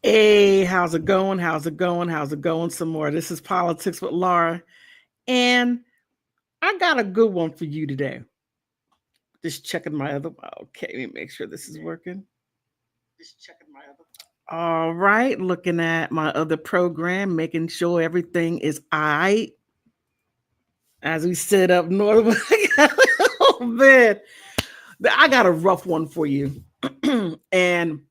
Hey, how's it going? How's it going? How's it going? Some more. This is Politics with Laura, and I got a good one for you today. Just checking my other. Okay, let me make sure this is working. All right, looking at my other program, making sure everything is all right. As we sit up north, oh man, I got a rough one for you, and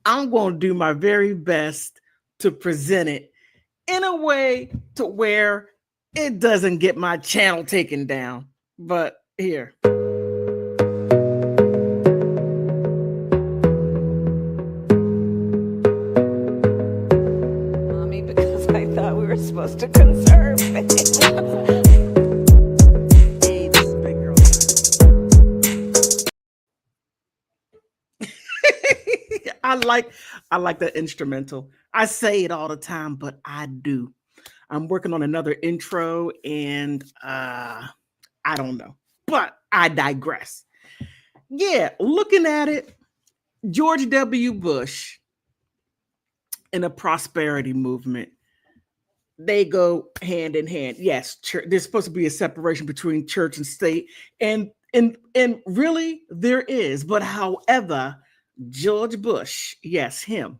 I'm going to do my very best to present it in a way to where it doesn't get my channel taken down. But here. Mommy, because I thought we were supposed to conserve it. Hey, this is Big Girl. I like the instrumental. I say it all the time, but I do. I'm working on another intro and I don't know. But I digress. Yeah, looking at it, George W. Bush and the prosperity movement, they go hand in hand. Yes, there's supposed to be a separation between church and state, and really there is. But however, George Bush, yes, him,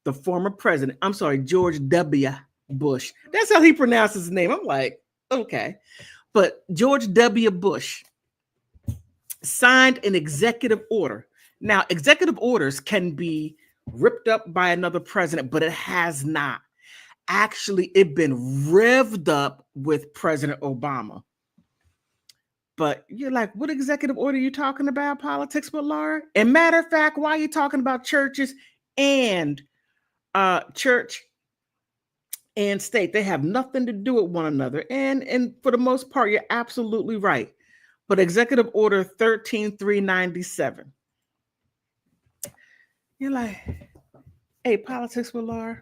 the former president. I'm sorry, George W. Bush. That's how he pronounces his name. I'm like, okay, but George W. Bush signed an executive order. Now, executive orders can be ripped up by another president, but it has not. Actually, it been revved up with President Obama. But you're like, what executive order are you talking about? Politics with Laura? And matter of fact, why are you talking about churches and church and state? They have nothing to do with one another. And for the most part, you're absolutely right. But Executive Order 13397. You're like, hey, politics with Laura,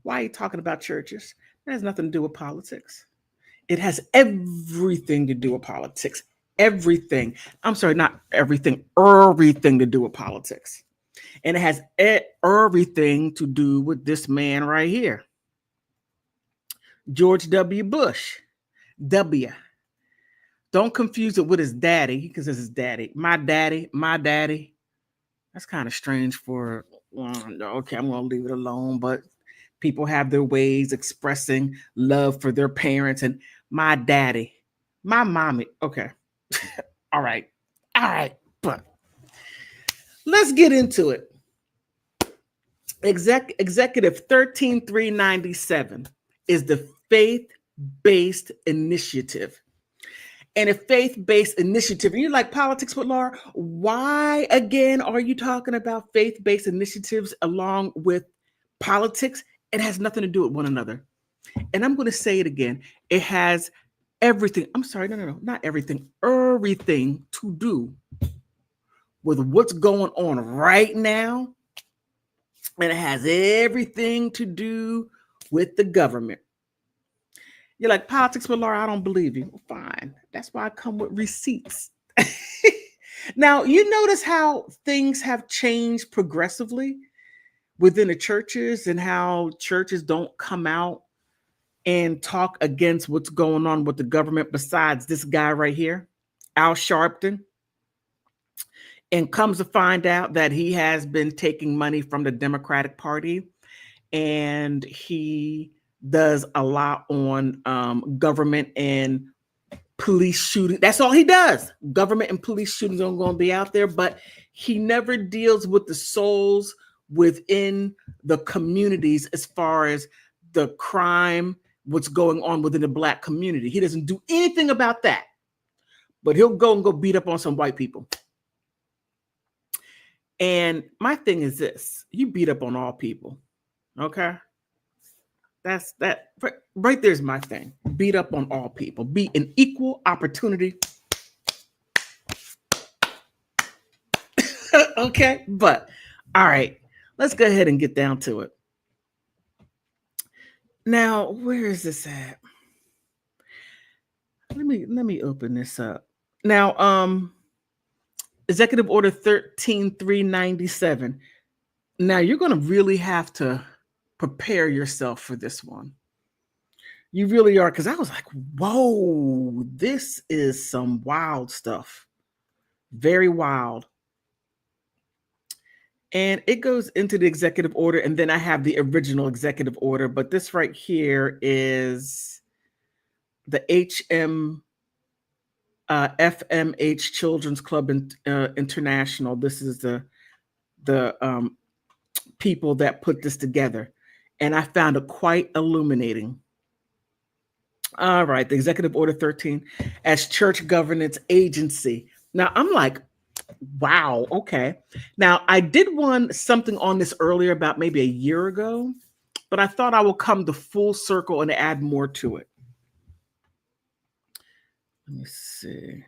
why are you talking about churches? That has nothing to do with politics. It has everything to do with politics. Everything. I'm sorry, not everything, everything to do with politics. And it has everything to do with this man right here, George W. Bush. W. Don't confuse it with his daddy, because it's his daddy. My daddy, my daddy. That's kind of strange for, okay, I'm going to leave it alone. But people have their ways expressing love for their parents. And my daddy, my mommy. Okay. All right. All right. But let's get into it. Executive 13397 is the faith-based initiative. And a faith-based initiative. And you're like, politics with Laura, why again are you talking about faith-based initiatives along with politics? It has nothing to do with one another. And I'm going to say it again. It has everything. I'm sorry, no, not everything. Everything to do with what's going on right now. And it has everything to do with the government. You're like, politics with Laura, I don't believe you. Well, fine. That's why I come with receipts. Now, you notice how things have changed progressively within the churches and how churches don't come out and talk against what's going on with the government besides this guy right here, Al Sharpton. And comes to find out that he has been taking money from the Democratic Party, and he does a lot on government and police shooting. That's all he does. Government and police shootings are going to be out there, but he never deals with the souls within the communities as far as the crime, what's going on within the Black community. He doesn't do anything about that, but he'll go beat up on some white people. And my thing is this: you beat up on all people, okay? That's that right there's my thing. Beat up on all people. Be an equal opportunity. Okay, but all right, let's go ahead and get down to it. Now, where is this at? Let me open this up. Now, Executive Order 13397. Now you're going to really have to prepare yourself for this one. You really are, because I was like, whoa, this is some wild stuff. Very wild. And it goes into the executive order, and then I have the original executive order, but this right here is the FMH Children's Club International. This is the people that put this together, and I found it quite illuminating. All right, the Executive Order 13 as church governance agency. Now I'm like, wow, okay. Now I did something on this earlier about maybe a year ago, but I thought I will come to full circle and add more to it. Let me see.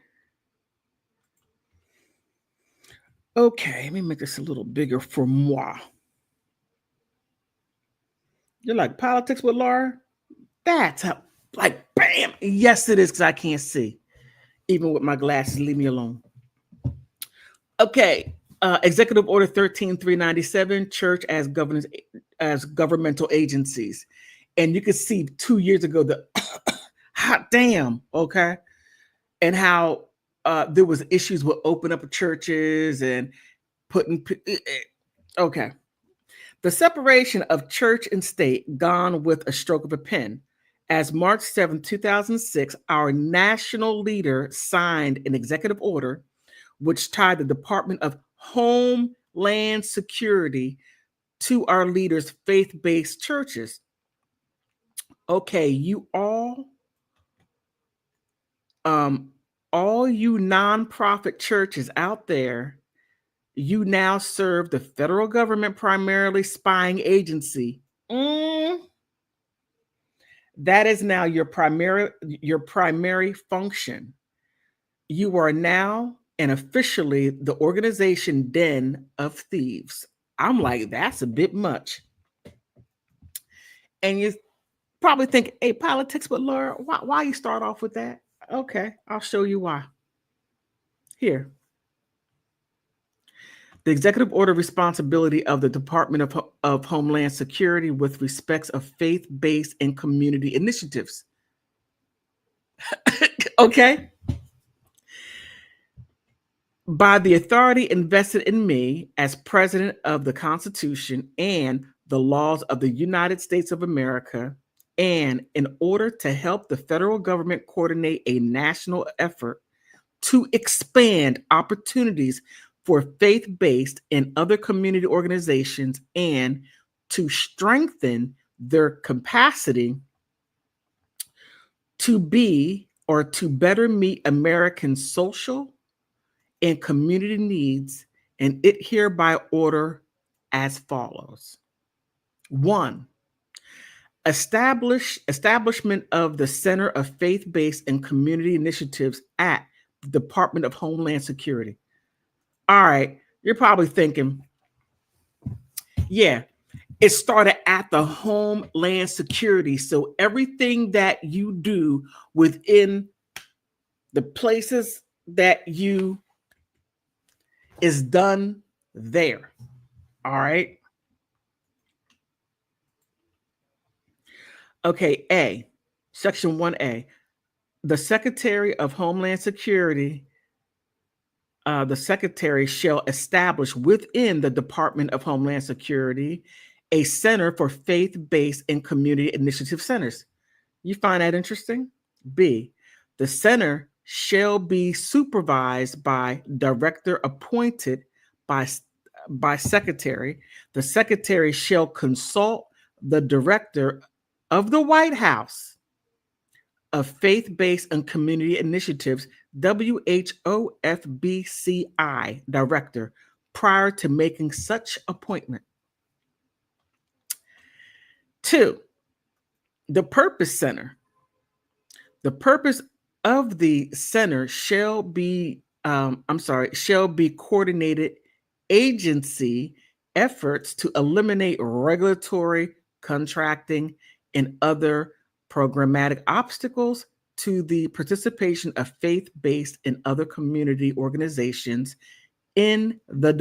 Okay, let me make this a little bigger for moi. You're like, politics with Laura? That's how, like, bam. Yes, it is, because I can't see. Even with my glasses, leave me alone. Okay, Executive Order 13397, church as governmental agencies. And you can see 2 years ago the hot damn, okay, and how there was issues with open up churches and putting, okay. The separation of church and state gone with a stroke of a pen. As March 7, 2006, our national leader signed an executive order which tied the Department of Homeland Security to our leaders' faith-based churches. Okay, you all you nonprofit churches out there, you now serve the federal government, primarily spying agency. That is now your primary function. You are now and officially the organization den of thieves. I'm like, that's a bit much. And you probably think, hey, politics with Laura, why you start off with that? Okay, I'll show you why. Here. The executive order responsibility of the Department of Homeland Security with respects of faith-based and community initiatives. Okay. By the authority invested in me as President of the Constitution and the laws of the United States of America, and in order to help the federal government coordinate a national effort to expand opportunities for faith-based and other community organizations and to strengthen their capacity to be or to better meet American social and community needs, and it hereby order as follows. 1, establishment of the Center of Faith-Based and Community Initiatives at the Department of Homeland Security. All right, you're probably thinking, yeah, it started at the Homeland Security. So everything that you do within the places that you is done there. All right. Okay, Section 1A. The Secretary of Homeland Security, the Secretary shall establish within the Department of Homeland Security a Center for Faith-Based and Community Initiative Centers. You find that interesting? B, the center shall be supervised by director appointed by secretary. The secretary shall consult the director of the White House of Faith-Based and Community Initiatives, WHOFBCI director, prior to making such appointment. 2, the Purpose Center. The purpose of the center shall be coordinated agency efforts to eliminate regulatory, contracting, and other programmatic obstacles to the participation of faith-based and other community organizations in the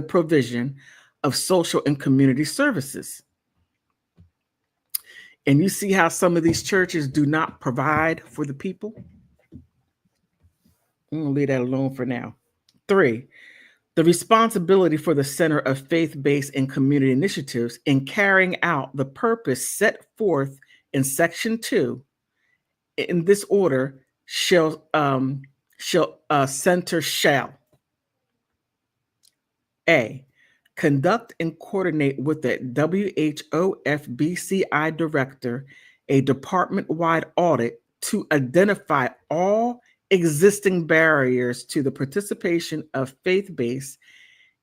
provision of social and community services. And you see how some of these churches do not provide for the people? I'm going to leave that alone for now. 3, the responsibility for the Center of Faith-Based and Community Initiatives in carrying out the purpose set forth in Section 2 in this order center shall A, conduct and coordinate with the WHOFBCI director a department-wide audit to identify all existing barriers to the participation of faith-based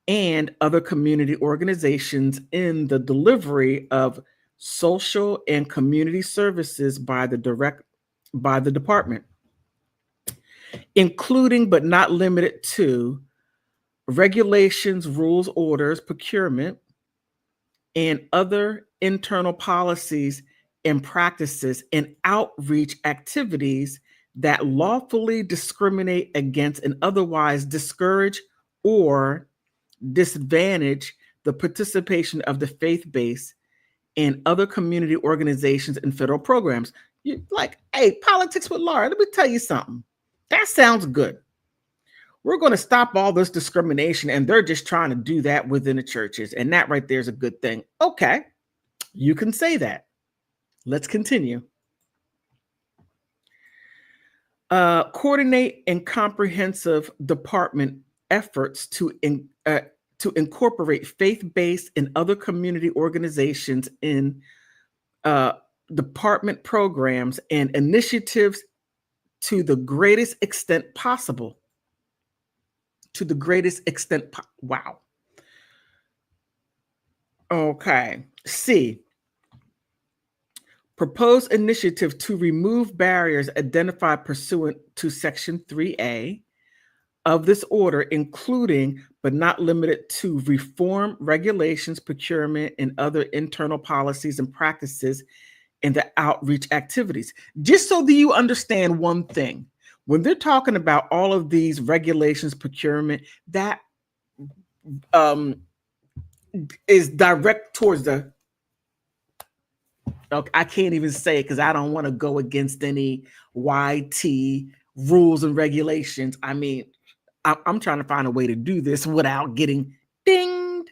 and other community organizations in the delivery of social and community services by the department, including but not limited to regulations, rules, orders, procurement, and other internal policies and practices and outreach activities that lawfully discriminate against and otherwise discourage or disadvantage the participation of the faith-based and other community organizations and federal programs. You're like, hey, politics with Laura, let me tell you something. That sounds good. We're going to stop all this discrimination, and they're just trying to do that within the churches. And that right there is a good thing. Okay, you can say that. Let's continue. Coordinate and comprehensive department efforts to incorporate faith-based and other community organizations in department programs and initiatives to the greatest extent possible. To the greatest extent. Wow. Okay. C, propose initiative to remove barriers identified pursuant to Section 3A of this order, including but not limited to reform, regulations, procurement, and other internal policies and practices in the outreach activities. Just so that you understand one thing, when they're talking about all of these regulations, procurement, that is direct towards the, okay, I can't even say it because I don't want to go against any YT rules and regulations. I mean, I'm trying to find a way to do this without getting dinged.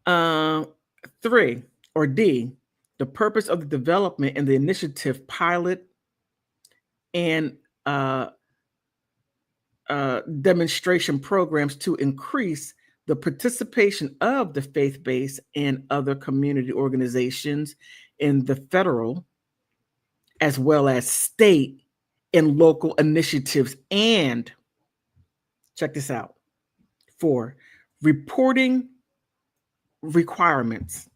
3, or D, the purpose of the development and the initiative pilot and demonstration programs to increase the participation of the faith-based and other community organizations in the federal as well as state and local initiatives. And check this out. 4, reporting requirements.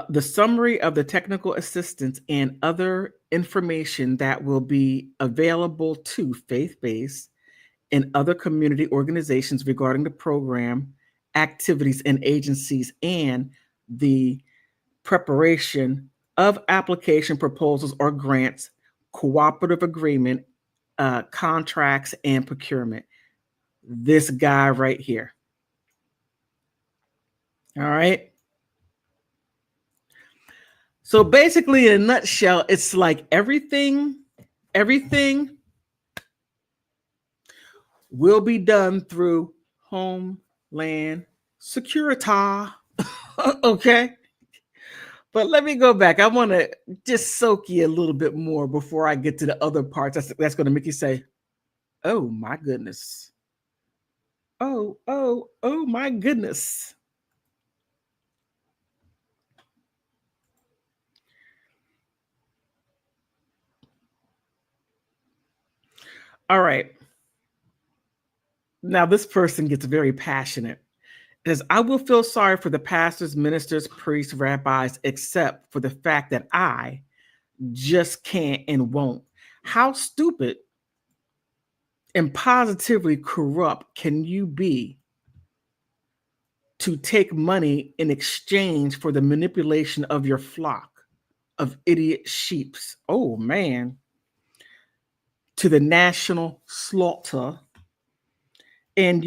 The summary of the technical assistance and other information that will be available to faith-based and other community organizations regarding the program, activities, and agencies, and the preparation of application proposals or grants, cooperative agreement, contracts, and procurement. This guy right here. All right. So basically, in a nutshell, it's like everything will be done through Homeland Security. Okay. But let me go back. I want to just soak you a little bit more before I get to the other parts. That's going to make you say, oh my goodness. Oh my goodness. All right. Now this person gets very passionate. It says, I will feel sorry for the pastors, ministers, priests, rabbis, except for the fact that I just can't and won't. How stupid and positively corrupt can you be to take money in exchange for the manipulation of your flock of idiot sheeps? Oh, man. To the national slaughter and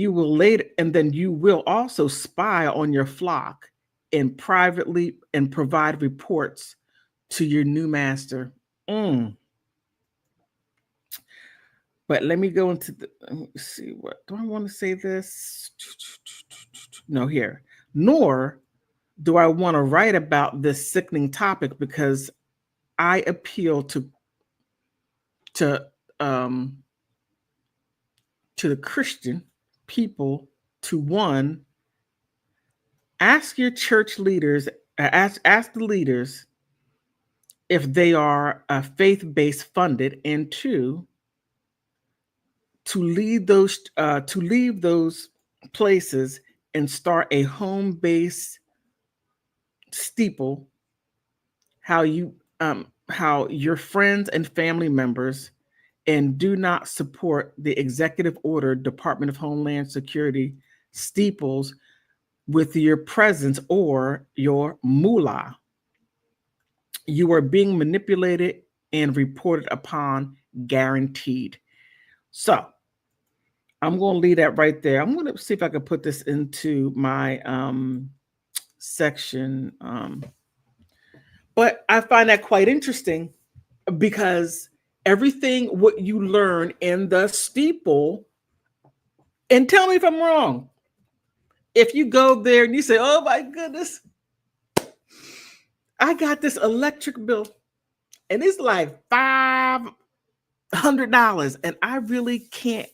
then you will also spy on your flock and privately and provide reports to your new master. But let me go into let me see, what do I want to say this? No, here. Nor do I want to write about this sickening topic because I appeal to um to the Christian people to, one, ask your church leaders, ask the leaders if they are faith-based funded, and two, to leave those places and start a home-based steeple. How your friends and family members, and do not support the executive order Department of Homeland Security steeples with your presence or your moolah. You are being manipulated and reported upon, guaranteed. So I'm going to leave that right there. I'm going to see if I can put this into my section. But I find that quite interesting because everything what you learn in the steeple, and tell me if I'm wrong, if you go there and you say, oh my goodness, I got this electric bill and it's like $500 and I really can't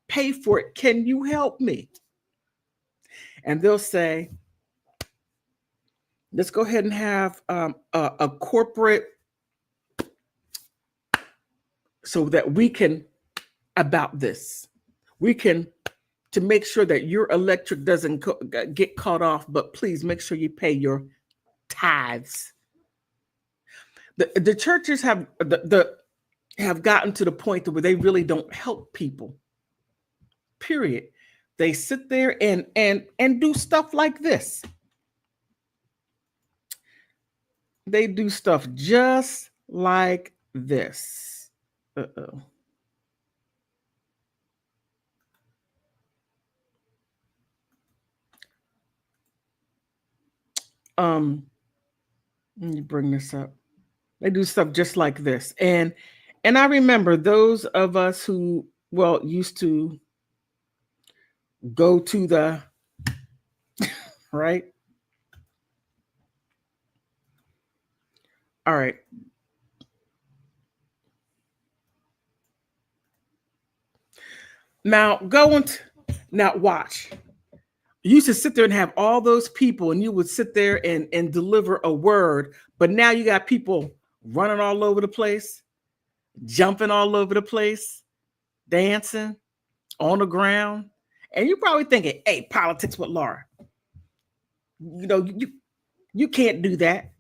pay for it. Can you help me? And they'll say, let's go ahead and have a corporate so that we can about this. We can to make sure that your electric doesn't get cut off, but please make sure you pay your tithes. The churches have have gotten to the point where they really don't help people. Period. They sit there and do stuff like this. They do stuff just like this. Uh-oh. Let me bring this up. They do stuff just like this. And I remember those of us who, used to go to the, right? All right. Now watch. You used to sit there and have all those people and you would sit there and deliver a word, but now you got people running all over the place, jumping all over the place, dancing on the ground. And you're probably thinking, hey, politics with Laura. You can't do that.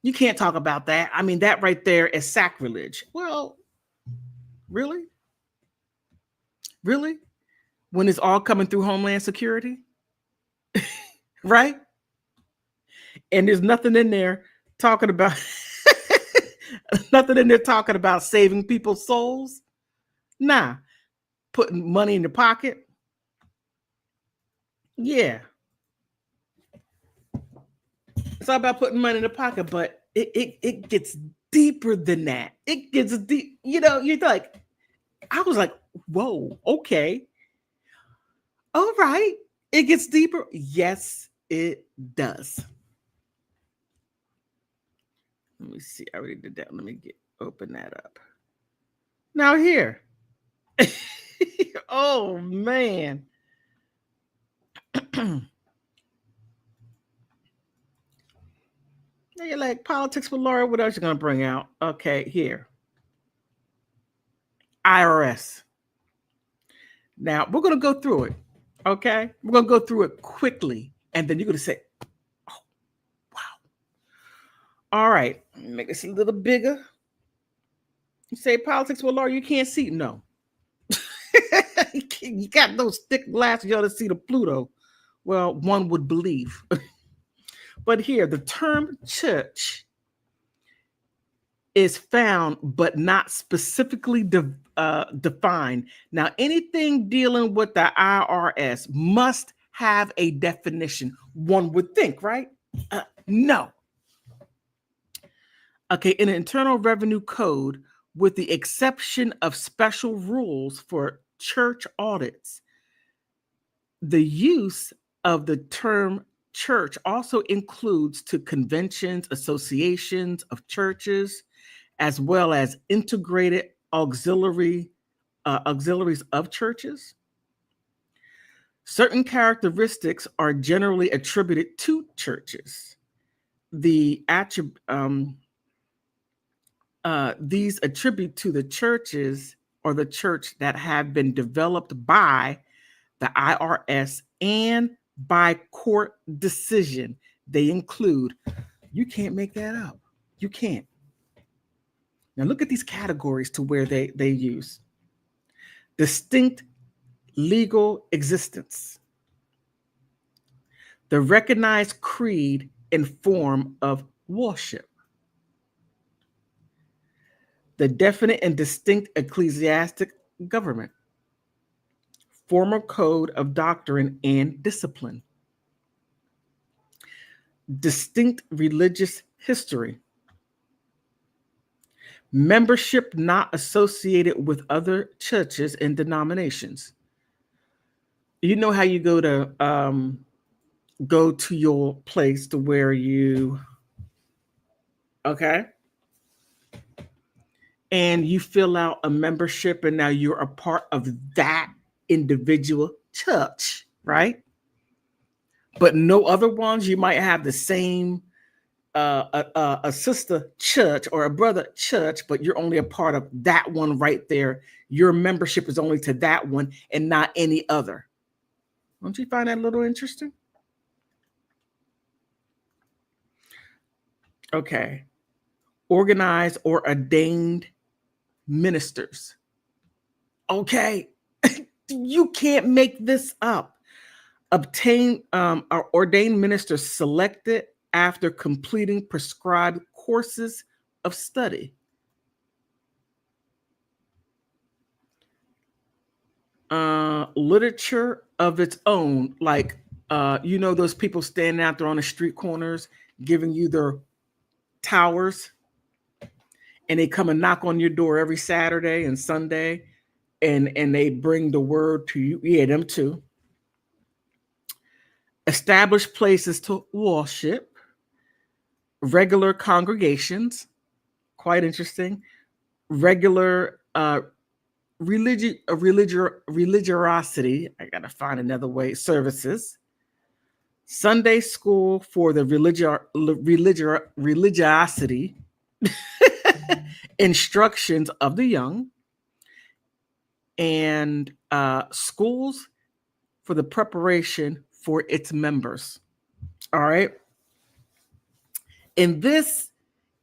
You can't talk about that. I mean, that right there is sacrilege. Well, really? Really? When it's all coming through Homeland Security? Right? And there's nothing in there talking about saving people's souls. Nah. Putting money in your pocket. Yeah. It's all about putting money in the pocket, but it gets deeper than that. It gets deep. You're like, I was like, whoa, okay. All right. It gets deeper. Yes, it does. Let me see. I already did that. Let me open that up. Now here. Oh, man. You're like, politics with Laura. What else you going to bring out? Okay, here. IRS. Now, we're going to go through it. Okay? We're going to go through it quickly. And then you're going to say, oh, wow. All right. Make this a little bigger. You say politics with Laura, you can't see. No. You got those thick glasses, you ought to see the Pluto. Well, one would believe. But here, the term church is found but not specifically defined. Now, anything dealing with the IRS must have a definition, one would think, right? No. Okay, in the Internal Revenue Code, with the exception of special rules for church audits, the use of the term church also includes to conventions, associations of churches, as well as integrated auxiliaries of churches. Certain characteristics are generally attributed to churches. These attribute to the churches or the church that have been developed by the IRS and by court decision. They include, you can't make that up. You can't. Now look at these categories to where they use. Distinct legal existence. The recognized creed and form of worship. The definite and distinct ecclesiastic government. Formal code of doctrine and discipline. Distinct religious history. Membership not associated with other churches and denominations. You know how you go to your place to where you, okay, and you fill out a membership, and now you're a part of that individual church, right? But no other ones. You might have the same a sister church or a brother church, but you're only a part of that one right there. Your membership is only to that one and not any other. Don't you find that a little interesting? Okay. Organized or ordained ministers. Okay. You can't make this up. Ordained ministers selected after completing prescribed courses of study. Literature of its own, like those people standing out there on the street corners giving you their towers, and they come and knock on your door every Saturday and Sunday, and they bring the word to you. Yeah, them too. Established places to worship. Regular congregations, quite interesting. Regular religiosity, I gotta find another way, services. Sunday school for the religiosity, instructions of the young, and schools for the preparation for its members. All right. And this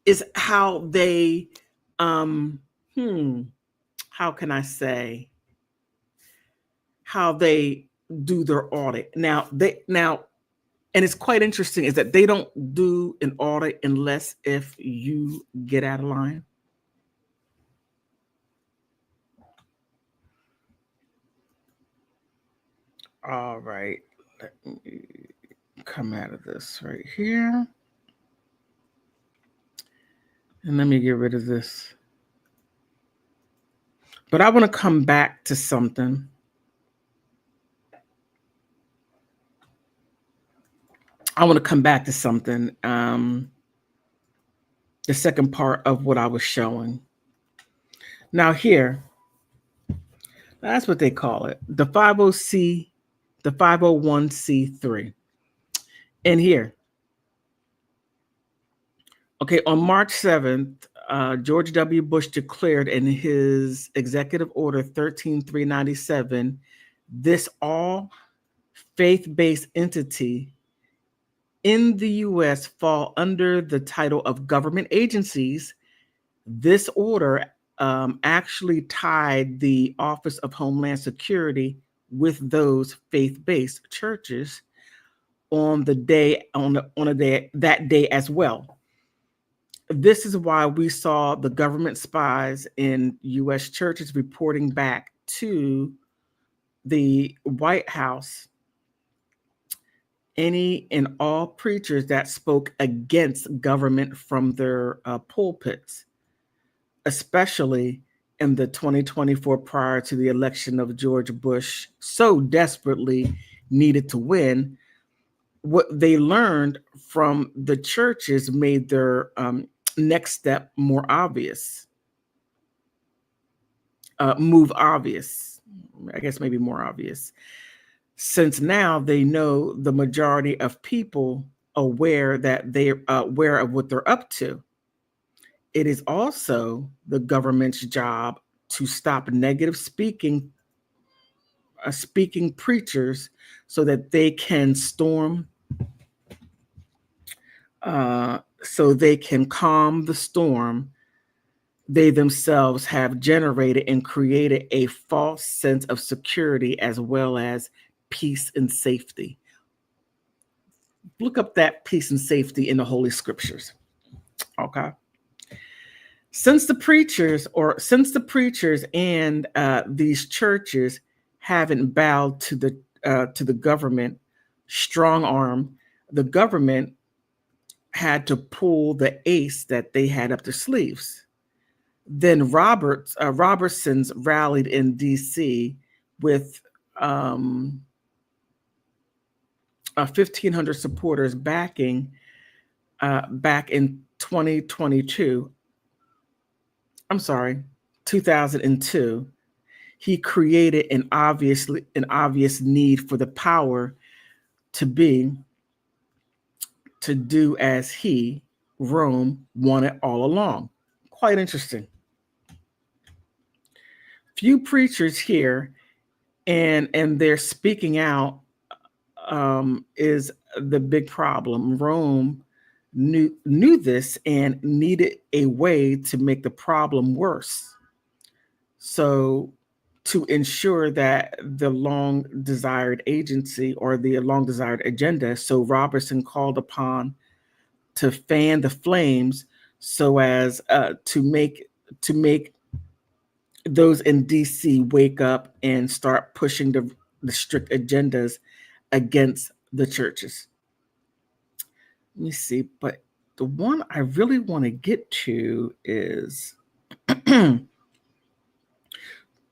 is how they, how can I say, how they do their audit. Now, and it's quite interesting is that they don't do an audit unless if you get out of line. All right, let me come out of this right here. And let me get rid of this. But I want to come back to something. The second part of what I was showing. Now here, that's what they call it. The 501c3. And here, okay, on March 7th, George W. Bush declared in his Executive Order 13397, this all faith-based entity in the U.S. fall under the title of government agencies. This order actually tied the Office of Homeland Security with those faith-based churches on that day as well. This is why we saw the government spies in U.S. churches reporting back to the White House any and all preachers that spoke against government from their pulpits, especially in the 2024 prior to the election of George Bush, so desperately needed to win. What they learned from the churches made their next step more obvious, move obvious, I guess maybe more obvious, since now they know the majority of people aware that they're aware of what they're up to. It is also the government's job to stop negative speaking preachers so that they can so they can calm the storm they themselves have generated and created a false sense of security as well as peace and safety. Look up that peace and safety in the Holy Scriptures. Okay. Since the preachers and these churches haven't bowed to the government strong arm, the government had to pull the ace that they had up their sleeves. Then Robertson's rallied in D.C. with 1,500 supporters backing back in 2022. I'm sorry, 2002. He created an obvious need for the power to do as he, Rome, wanted all along. Quite interesting. Few preachers here, and they're speaking out, is the big problem. Rome knew this and needed a way to make the problem worse. So to ensure that the long desired agency or the long desired agenda, so Robertson called upon to fan the flames so as to make those in DC wake up and start pushing the strict agendas against the churches. Let me see, but the one I really want to get to is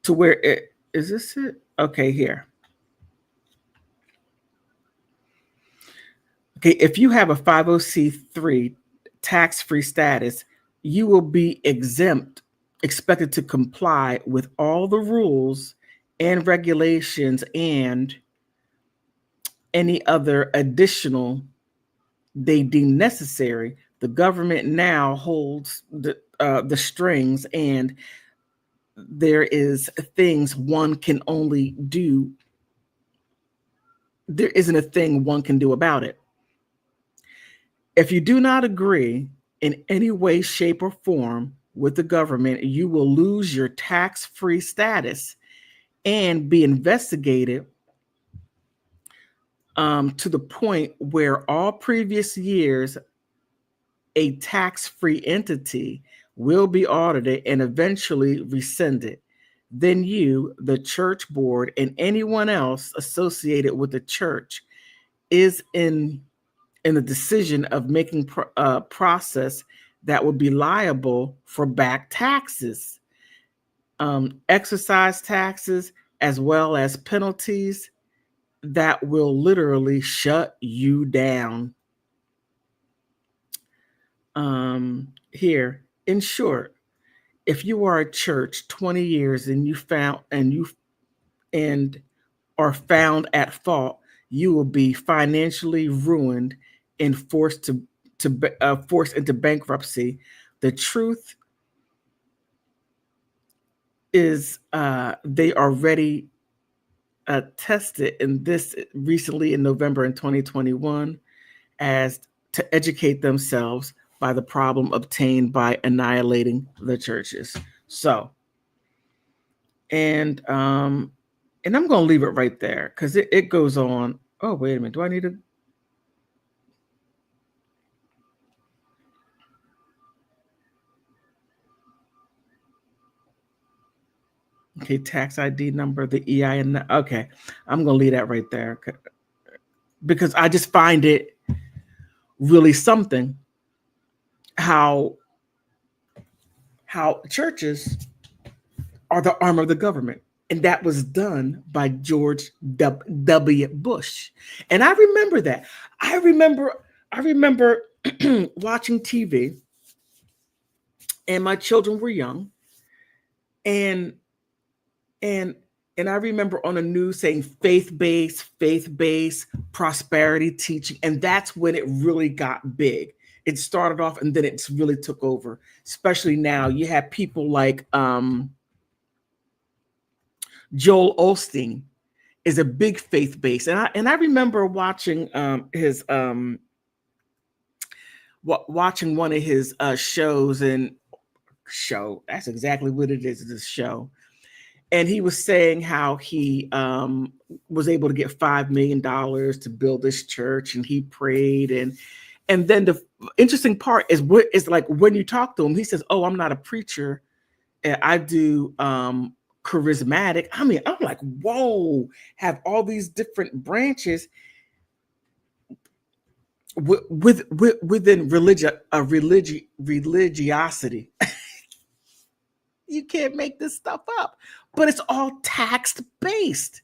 to where it is. This it? Okay, here. Okay, if you have a 50C3 tax-free status, you will be expected to comply with all the rules and regulations and any other additional they deem necessary. The government now holds the strings, and there is things one can only do. There isn't a thing one can do about it. If you do not agree in any way, shape, or form with the government, you will lose your tax-free status and be investigated to the point where all previous years a tax-free entity will be audited and eventually rescinded. Then you, the church board, and anyone else associated with the church is in the decision of making process that will be liable for back taxes, exercise taxes, as well as penalties that will literally shut you down. Here, in short, if you are a church 20 years and are found at fault, you will be financially ruined and forced into bankruptcy. The truth is, they already tested in this recently in November in 2021 as to educate themselves by the problem obtained by annihilating the churches. So, and I'm going to leave it right there because it goes on. Oh, wait a minute. Do I need to? Okay, tax ID number, the EIN. Okay, I'm gonna leave that right there because I just find it really something how churches are the arm of the government. And that was done by George W. Bush. And I remember that. I remember watching TV, and my children were young. And and and I remember on the news saying faith-based prosperity teaching. And that's when it really got big. It started off and then it's really took over. Especially now, you have people like Joel Osteen is a big faith base, and I remember watching watching one of his shows, and show, that's exactly what it is, this show. And he was saying how he was able to get $5 million to build this church, and he prayed, and then the interesting part is what is like when you talk to him, he says, "Oh, I'm not a preacher, and I do charismatic." I mean, I'm like, whoa, have all these different branches within religiosity. You can't make this stuff up, but it's all tax based,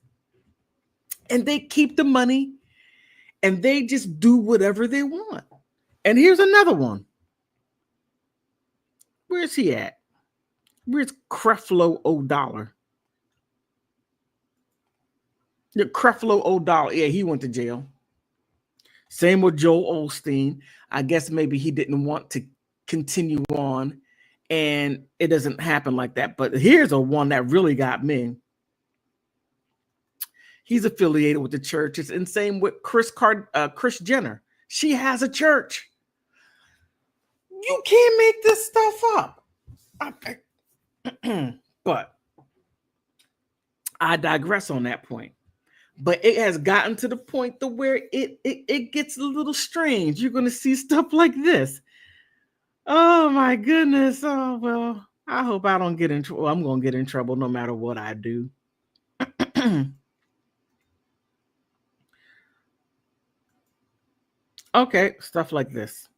and they keep the money, and they just do whatever they want. And here's another one. Where's he at? Where's Creflo O'Dollar? The Creflo O'Dollar, yeah, he went to jail. Same with Joel Osteen. I guess maybe he didn't want to continue on, and it doesn't happen like that. But here's a one that really got me. He's affiliated with the churches, and same with Kris Jenner. She has a church. You can't make this stuff up. But I digress on that point. But it has gotten to the point to where it gets a little strange. You're going to see stuff like this. Oh my goodness. Oh, well, I hope I don't get in trouble. I'm going to get in trouble no matter what I do. Okay, stuff like this.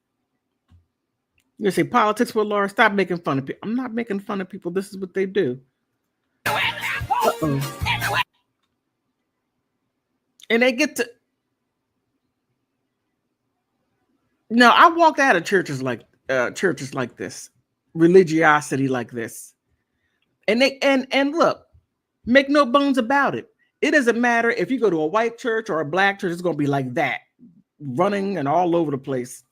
You say politics with Laura, stop making fun of people. I'm not making fun of people. This is what they do. Uh-oh. And they get to. No, I walked out of churches like this, religiosity like this, and look, make no bones about it. It doesn't matter if you go to a white church or a black church; it's going to be like that, running and all over the place.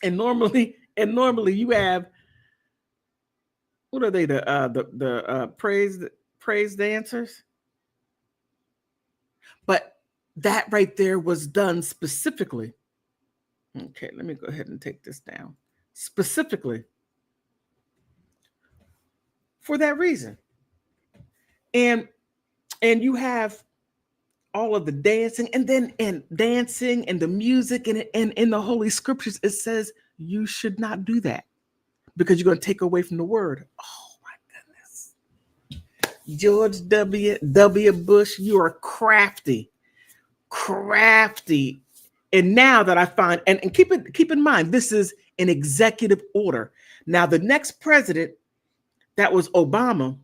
And normally you have, what are they, the praise dancers? But that right there was done specifically. Okay, let me go ahead and take this down. Specifically for that reason. And you have all of the dancing, and dancing and the music, and in the Holy Scriptures it says you should not do that because you're going to take away from the word. Oh my goodness. George W. Bush, you are crafty. And now that I find, and keep in mind, this is an executive order. Now, the next president, that was Obama,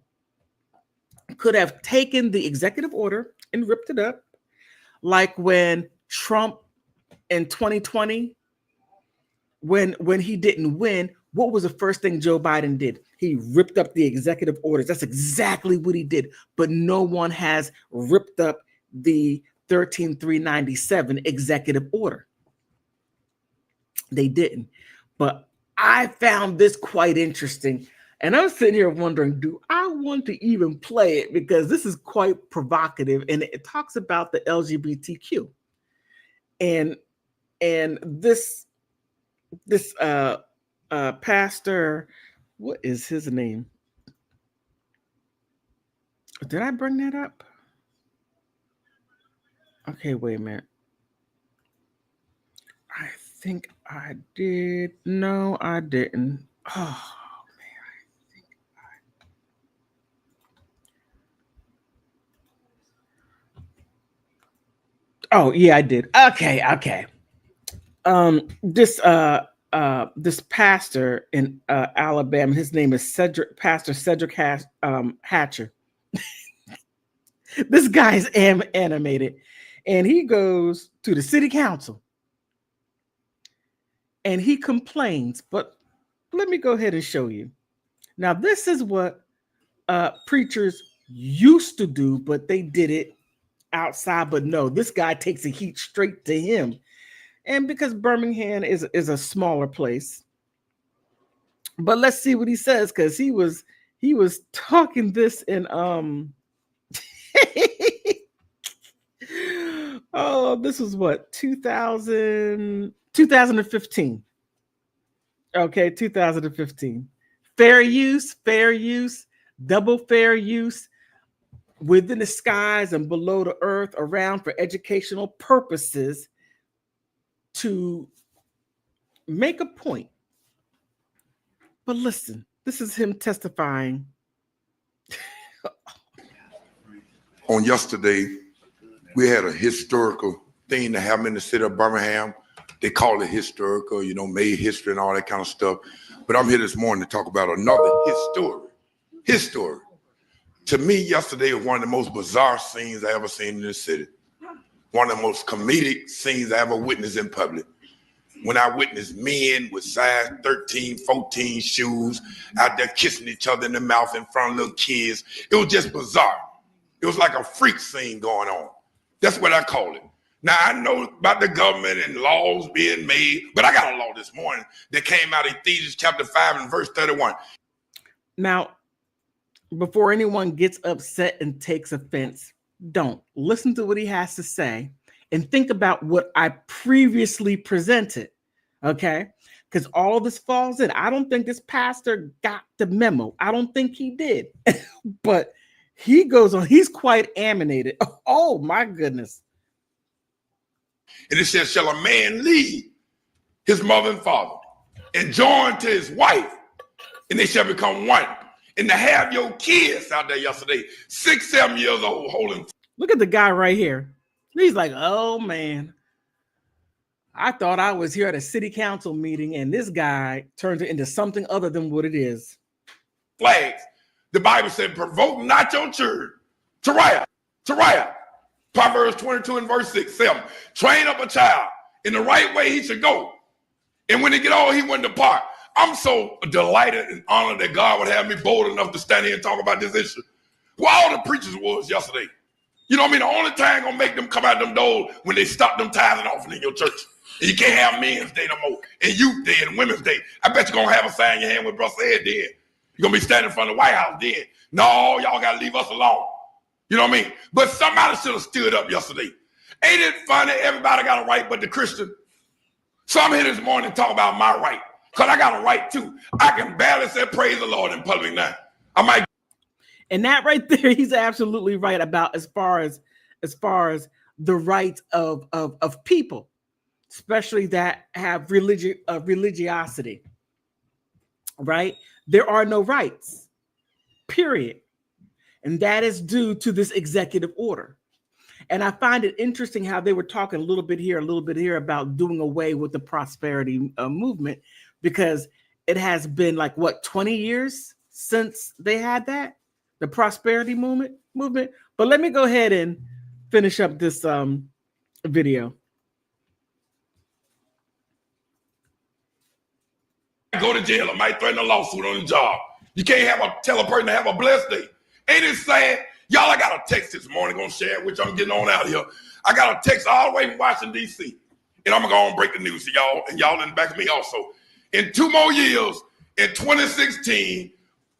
could have taken the executive order and ripped it up, like when Trump in 2020, when he didn't win, what was the first thing Joe Biden did? He ripped up the executive orders. That's exactly what he did. But no one has ripped up the 13397 executive order. They didn't. But I found this quite interesting. And I'm sitting here wondering, do I want to even play it? Because this is quite provocative, and it talks about the LGBTQ. And this pastor, what is his name? Did I bring that up? Okay, wait a minute. I think I did. No, I didn't. Oh, man. Oh yeah, I did. Okay. This pastor in Alabama, his name is Pastor Cedric Hatcher. This guy is animated, and he goes to the city council and he complains. But let me go ahead and show you. Now, this is what preachers used to do, but they did it outside. But no, this guy takes the heat straight to him. And because Birmingham is a smaller place. But let's see what he says, because he was talking this in oh, this was what, 2015. Okay, 2015. Fair use, double fair use, within the skies and below the earth, around for educational purposes, to make a point. But listen, this is him testifying. On yesterday, we had a historical thing to happen in the city of Birmingham. They call it historical, made history and all that kind of stuff. But I'm here this morning to talk about another history. To me, yesterday was one of the most bizarre scenes I ever seen in this city. One of the most comedic scenes I ever witnessed in public. When I witnessed men with size 13, 14 shoes out there kissing each other in the mouth in front of little kids. It was just bizarre. It was like a freak scene going on. That's what I call it. Now, I know about the government and laws being made, but I got a law this morning that came out of Ephesians chapter 5 and verse 31. Now, before anyone gets upset and takes offense, don't listen to what he has to say and think about what I previously presented, okay? Because all this falls in. I don't think this pastor got the memo. I don't think he did. But he goes on, he's quite animated. Oh, my goodness. And it says, shall a man leave his mother and father and join to his wife, and they shall become one. And to have your kids out there yesterday, 6, 7 years old, holding. Look at the guy right here. He's like, oh, man. I thought I was here at a city council meeting, and this guy turns it into something other than what it is. Flags. The Bible said, provoke not your children to riot. Proverbs 22 and verse 6, 7. Train up a child in the right way he should go. And when he get old, he wouldn't depart. I'm so delighted and honored that God would have me bold enough to stand here and talk about this issue. Well, all the preachers was yesterday. You know what I mean? The only time gonna make them come out them doors when they stop them tithes and offering in your church. And you can't have Men's Day no more, and Youth Day and Women's Day. I bet you're gonna have a sign in your hand with Brother Ed then. You're gonna be standing in front of the White House then. No, y'all gotta leave us alone. You know what I mean? But somebody should have stood up yesterday. Ain't it funny? Everybody got a right but the Christian. So I'm here this morning to talk about my right, because I got a right too. I can barely say praise the Lord in public now. I might. And that right there, he's absolutely right about as far as the rights of people, especially that have religiosity. Right? There are no rights, period. And that is due to this executive order. And I find it interesting how they were talking a little bit here about doing away with the prosperity movement, because it has been like, what, 20 years since they had that, the prosperity movement. But let me go ahead and finish up this video. Go to jail. I might threaten a lawsuit on the job. You can't tell a person to have a blessed day. Ain't it sad? Y'all, I got a text this morning, gonna share it with y'all. I'm getting on out of here. I got a text all the way from Washington, D.C. And I'm gonna go and break the news to y'all, and y'all in the back of me also. In 2 more years, in 2016,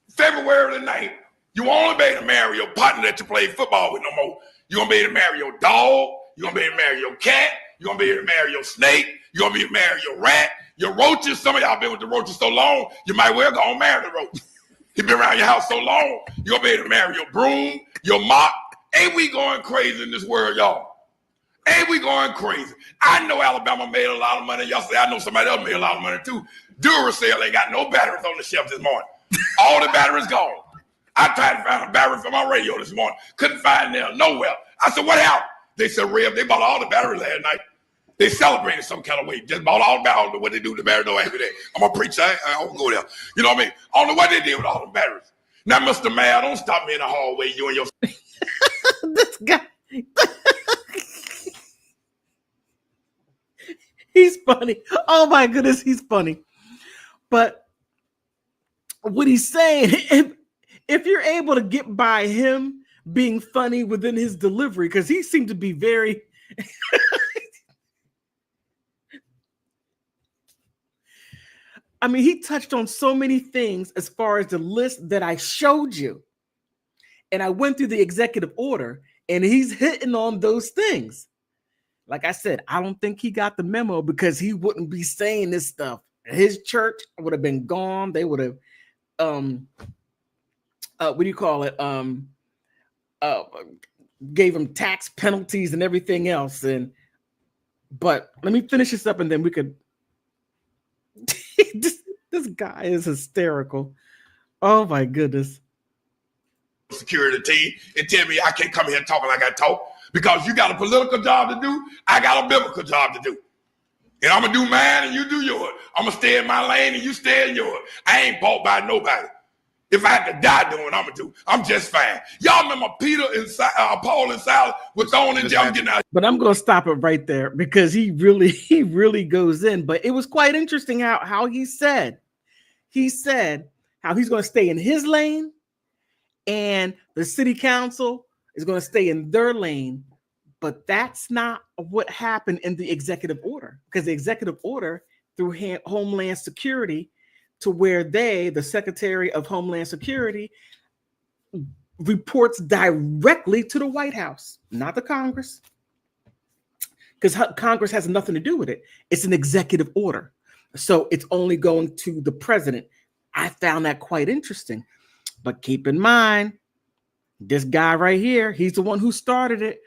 February the 9th, you won't only be able to marry your partner that you play football with no more. You're gonna be able to marry your dog, you're gonna be able to marry your cat, you're gonna be able to marry your snake, you're gonna be able to marry your rat, your roaches. Some of y'all been with the roaches so long, you might well go and marry the roach. You've been around your house so long, you're gonna be able to marry your broom, your mop. Ain't we going crazy in this world, y'all? Ain't we going crazy? I know Alabama made a lot of money yesterday. I know somebody else made a lot of money too. Duracell ain't got no batteries on the shelf this morning. All the batteries gone. I tried to find a battery for my radio this morning. Couldn't find them nowhere. I said, what happened? They said, Rev, they bought all the batteries last night. They celebrated some kind of way. Just bought all the batteries. What they do to the batteries, don't ask me that. I'm a preacher. I don't go there. You know what I mean? I don't know what they did with all the batteries. Now, Mr. Mayor, don't stop me in the hallway, you and your... This guy. He's funny. Oh my goodness, he's funny. But what he's saying, if you're able to get by him being funny within his delivery, because he seemed to be very... I mean, he touched on so many things as far as the list that I showed you. And I went through the executive order, and he's hitting on those things. Like I said, I don't think he got the memo, because he wouldn't be saying this stuff. His church would have been gone. They would have, what do you call it? Gave him tax penalties and everything else. But let me finish this up, and then we could. This guy is hysterical. Oh my goodness. Security team and tell me I can't come here talking like I talk, because you got a political job to do. I got a biblical job to do. And I'm going to do mine and you do yours. I'm going to stay in my lane and you stay in yours. I ain't bought by nobody. If I had to die doing what I'm going to do, I'm just fine. Y'all remember Peter and Paul and Silas was thrown in jail getting out. But I'm going to stop it right there, because he really goes in. But it was quite interesting how he said how he's going to stay in his lane, and the city council is going to stay in their lane. But that's not what happened in the executive order, because the executive order through Homeland Security, to where the Secretary of Homeland Security, reports directly to the White House, not the Congress, because Congress has nothing to do with it. It's an executive order. So it's only going to the president. I found that quite interesting. But keep in mind, this guy right here, he's the one who started it.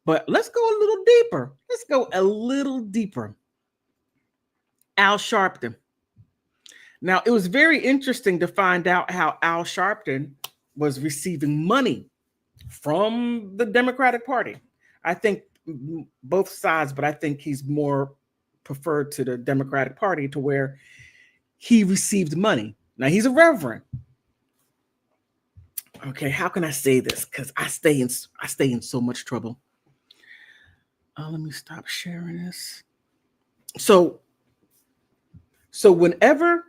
But let's go a little deeper. Let's go a little deeper. Al Sharpton. Now, it was very interesting to find out how Al Sharpton was receiving money from the Democratic Party. I think both sides, but I think he's more preferred to the Democratic Party, to where he received money. Now, he's a reverend. Okay, how can I say this? Because I stay in so much trouble. Let me stop sharing this. So whenever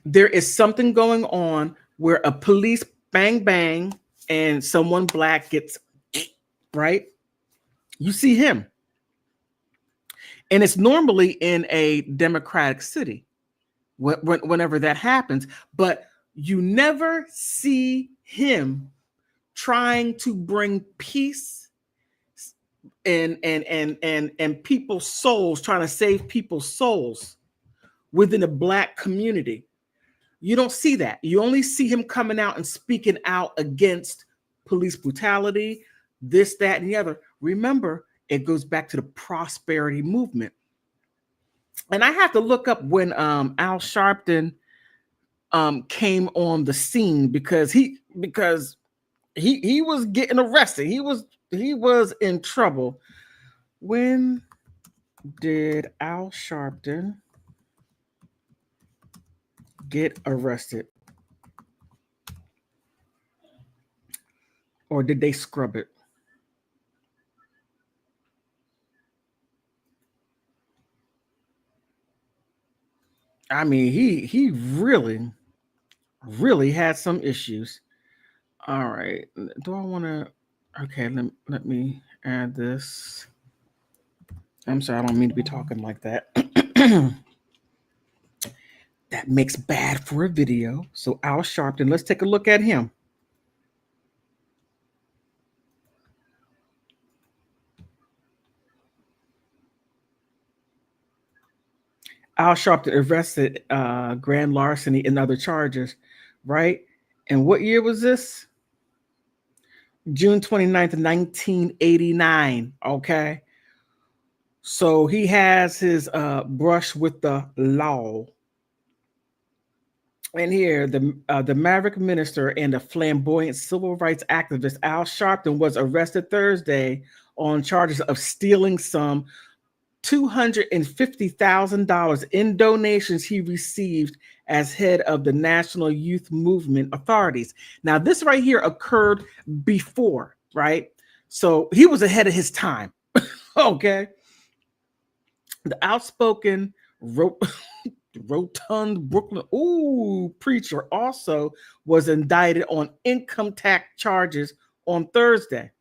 there is something going on where a police bang bang and someone black gets right, you see him. And it's normally in a Democratic city whenever that happens, but you never see him trying to bring peace and people's souls, trying to save people's souls within the black community. You don't see that. You only see him coming out and speaking out against police brutality, this, that, and the other. Remember, it goes back to the prosperity movement. And I have to look up when Al Sharpton came on the scene, because he was getting arrested. He was in trouble. When did Al Sharpton get arrested? Or did they scrub it? I mean, he really had some issues. All right. Do I want to? Okay, let me add this. I'm sorry, I don't mean to be talking like that. That makes bad for a video. So Al Sharpton, let's take a look at him. Al Sharpton arrested grand larceny and other charges, right? And what year was this? June 29th, 1989, okay? So he has his brush with the law. And here, the maverick minister and the flamboyant civil rights activist Al Sharpton was arrested Thursday on charges of stealing some $250,000 in donations he received as head of the National Youth Movement Authorities. Now, this right here occurred before, right? So he was ahead of his time. Okay. The outspoken rotund Brooklyn preacher also was indicted on income tax charges on Thursday.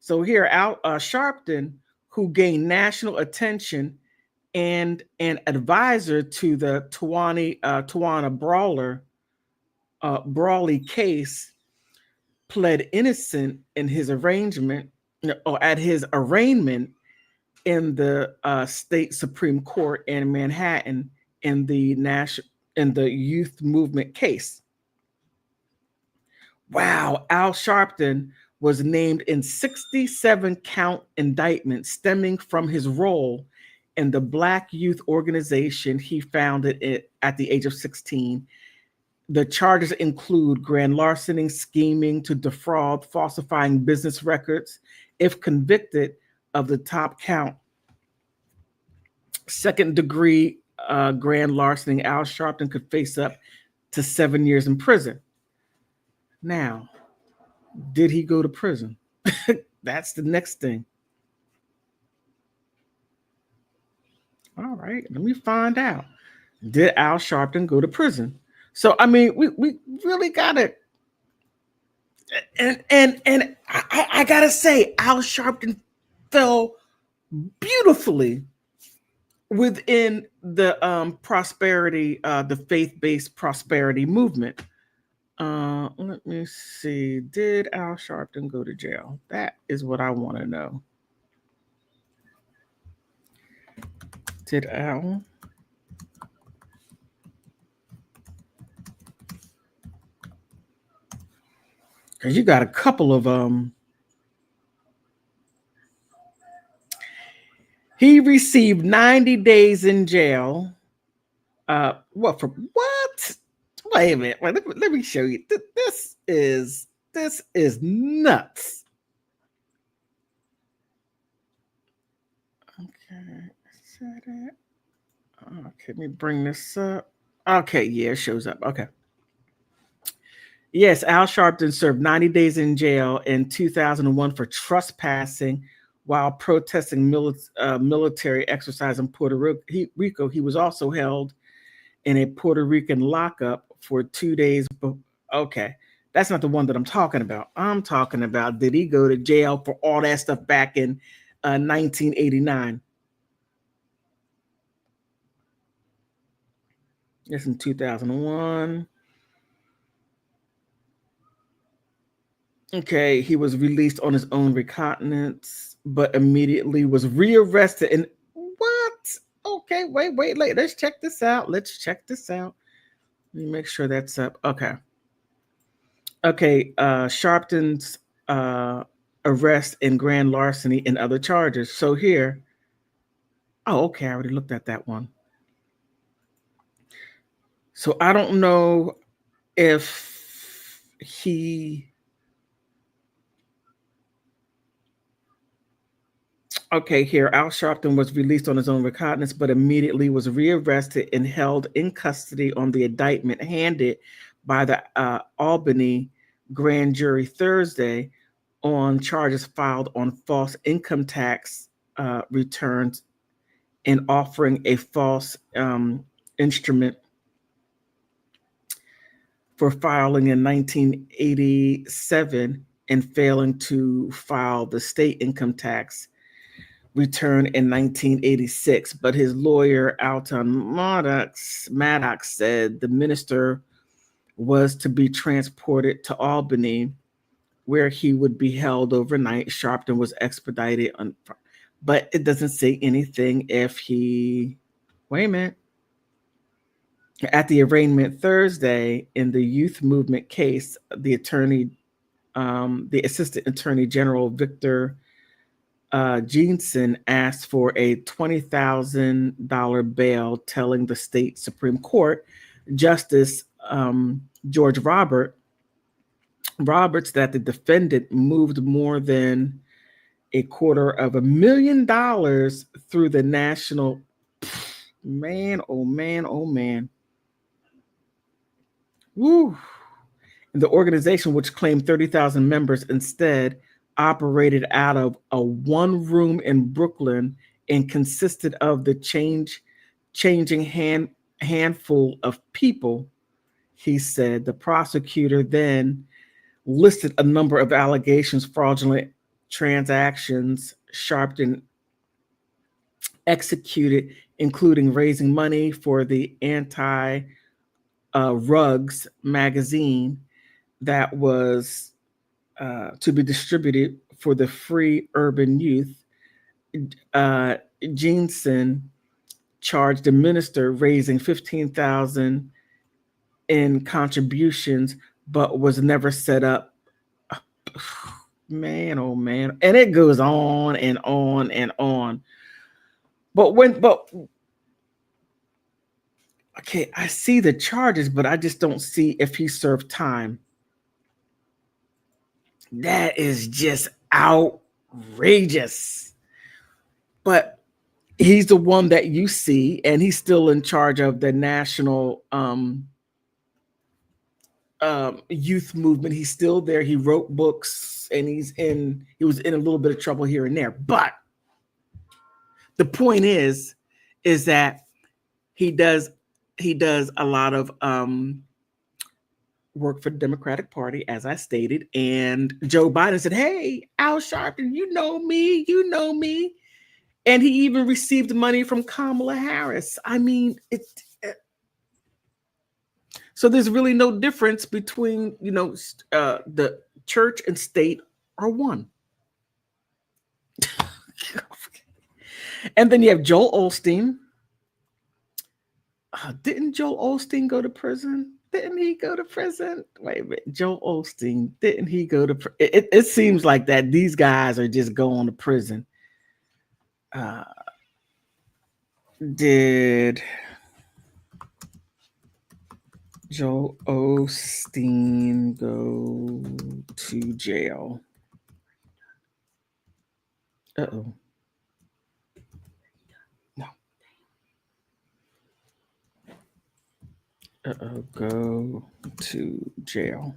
So here, Al Sharpton, who gained national attention and an advisor to the Tawana Brawley case, pled innocent in his arraignment in the state Supreme Court in Manhattan in the youth movement case. Wow, Al Sharpton was named in 67 count indictment stemming from his role in the Black youth organization he founded at the age of 16. The charges include grand larceny, scheming to defraud, falsifying business records. If convicted of the top count, second degree grand larceny, Al Sharpton could face up to 7 years in prison. Now, did he go to prison? That's the next thing. All right, let me find out. Did Al Sharpton go to prison? So, I mean, we really got it. And I gotta say, Al Sharpton fell beautifully within the prosperity, the faith-based prosperity movement. Let me see. Did Al Sharpton go to jail? That is what I want to know. Did Al? Because you got a couple of He received 90 days in jail. What for? What? Wait a minute. Wait, let me show you. This is nuts. Okay. Okay, let me bring this up. Okay, yeah, it shows up. Okay. Yes, Al Sharpton served 90 days in jail in 2001 for trespassing while protesting military exercise in Puerto Rico. He was also held in a Puerto Rican lockup for 2 days. Okay, that's not the one that I'm talking about. I'm talking about, did he go to jail for all that stuff back in 1989? Yes, in 2001. Okay, he was released on his own recognizance, but immediately was rearrested. And what? Okay, wait. Let's check this out. Let me make sure that's up. Okay. Sharpton's arrest and grand larceny and other charges. So here, I already looked at that one. So I don't know if he... Okay, here, Al Sharpton was released on his own recognizance, but immediately was rearrested and held in custody on the indictment handed by the Albany grand jury Thursday on charges filed on false income tax returns and offering a false instrument for filing in 1987 and failing to file the state income tax return in 1986, but his lawyer Alton Maddox said the minister was to be transported to Albany, where he would be held overnight. Sharpton was expedited, but it doesn't say anything if he... Wait a minute. At the arraignment Thursday in the youth movement case, the assistant attorney general Victor Jeanson asked for a $20,000 bail, telling the state Supreme Court Justice George Roberts that the defendant moved more than $250,000 through the national. Man, oh man, oh man. Woo. And the organization, which claimed 30,000 members, instead operated out of a one room in Brooklyn and consisted of the changing handful of people. He said the prosecutor then listed a number of allegations, fraudulent transactions Sharpton executed, including raising money for the Rugs magazine that was to be distributed for the free urban youth. Jensen charged the minister raising $15,000 in contributions, but was never set up. Man, oh man. And it goes on and on and on. But okay, I see the charges, but I just don't see if he served time. That is just outrageous. But he's the one that you see, and he's still in charge of the national youth movement. He's still there. He wrote books, and he was in a little bit of trouble here and there. But the point is that he does a lot of work for the Democratic Party, as I stated. And Joe Biden said, "Hey, Al Sharpton, you know me. And he even received money from Kamala Harris. I mean, so there's really no difference between, the church and state are one. And then you have Joel Osteen. Didn't Joel Osteen go to prison? Didn't he go to prison? Wait a minute. Joel Osteen, didn't he go to prison? It seems like that these guys are just going to prison. Did Joel Osteen go to jail? Uh-oh. No. Uh-oh, go to jail.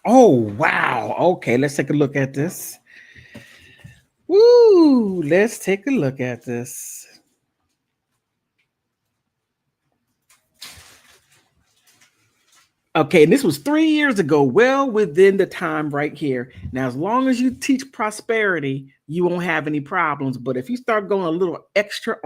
Oh, wow. Okay, let's take a look at this. Woo, let's take a look at this. Okay, and this was 3 years ago, well within the time right here. Now, as long as you teach prosperity, you won't have any problems. But if you start going a little extra,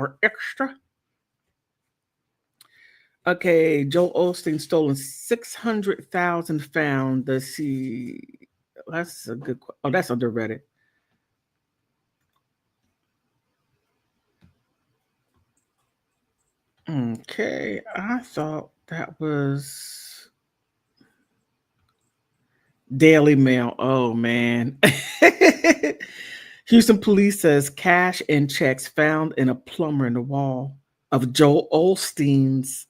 okay, Joel Osteen stolen 600,000 found. Let's see. That's a good. Oh, that's under Reddit. Okay, I thought that was Daily Mail. Oh man. Houston police says cash and checks found in a plumber in the wall of Joel Osteen's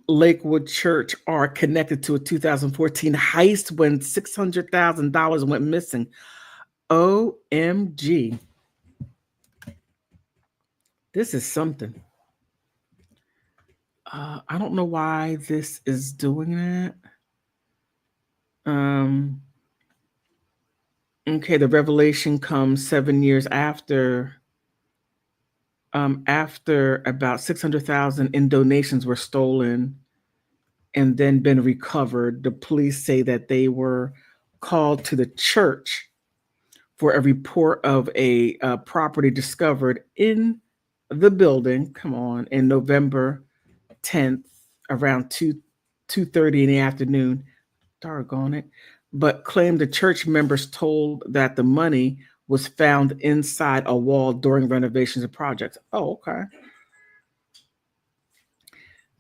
Lakewood Church are connected to a 2014 heist when $600,000 went missing. OMG. This is something. I don't know why this is doing that. Okay, the revelation comes 7 years after about 600,000 in donations were stolen and then been recovered. The police say that they were called to the church for a report of a property discovered in the building. Come on, in November 10th, around 2:30 in the afternoon. Doggone it. But claimed the church members told that the money was found inside a wall during renovations and projects. Oh, okay.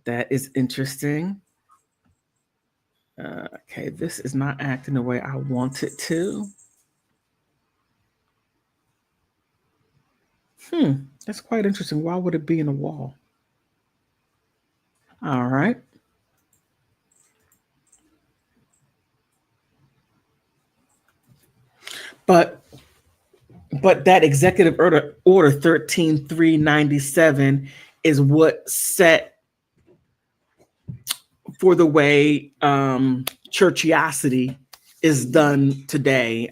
That is interesting. Okay, this is not acting the way I want it to. That's quite interesting. Why would it be in a wall? All right. But that executive order 13397 is what set for the way churchiosity is done today.